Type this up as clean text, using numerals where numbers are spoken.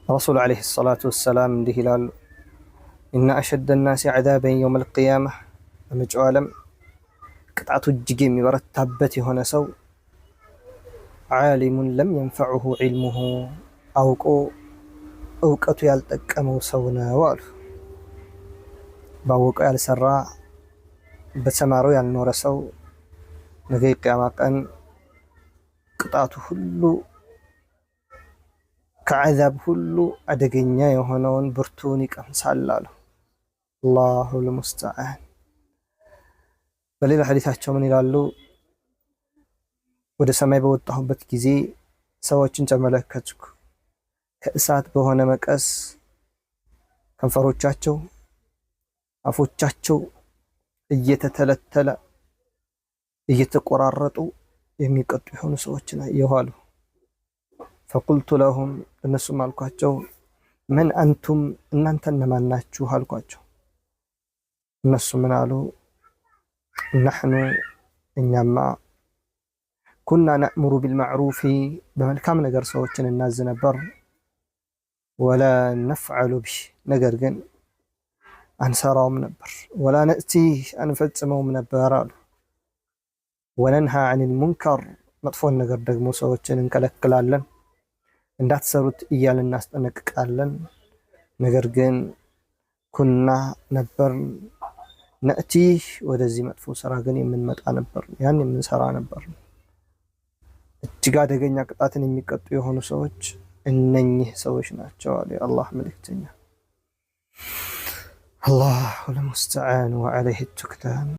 رسول عليه الصلاة والسلام እንዲህ ይላሉ إن أشد الناس عذابا يوم القيامة በመጪው ዓለም ቅጣቱ እጅግ የሚበረታበት የሆነ ሰው عالم لم ينفعه علمه አውቆ እውቀቱ ያልጠቀመው ሰው ነው አሉ። ባወቀው ያልሰራ በተማረው ያልኖረ ሰው ነገ የቂያማ ቀን ቅጣቱ ሁሉ ከዓዛብ ሁሉ አደገኛ የሆነውን ብርቱን ይቀምሳል አሉ። አላሁ ልሙስተዓን። በሌላ ሐዲታቸው ምን ይላሉ? ወደ ሰማይ በወጣሁበት ጊዜ ሰዎችን ተመለከትኩ። ከእሳት በሆነ መቀስ ከንፈሮቻቸው አፎቻቸው እየተተለተለ እየተቆራረጡ የሚቀጡ የሆኑ ሰዎችን አየሁ አሉ። فقلت لهم እነሱም አልኳቸው من أنتم እናንተ እነማን ናችሁ አልኳቸው። እነሱ ምን አሉ? نحن እኛማ كنا نأمر بالمعروف በመልካም ነገር ሰዎችን እናዝ ነበር ولا نفعل به ነገር ግን አንሰራውም ነበር ولا نأتي አንፈጽመውም ነበር አሉ። وننهى عن المنكر መጥፎን ነገር ደግሞ ሰዎችን እንከለክላለን እንዳትሰሩት እያልን እናስጠነቅቃለን። ነገር ግን ኩና ነበር ነእቲ ወደዚህ መጥፎ ስራ ግን የምንመጣ ነበር፣ ያን የምንሰራ ነበር። እጅግ አደገኛ ቅጣትን የሚቀጡ የሆኑ ሰዎች እነኚህ ሰዎች ናቸው አለ የአላህ መልእክተኛ። አላሁ ልሙስተዓን ወዐለይሂ ቱክላን።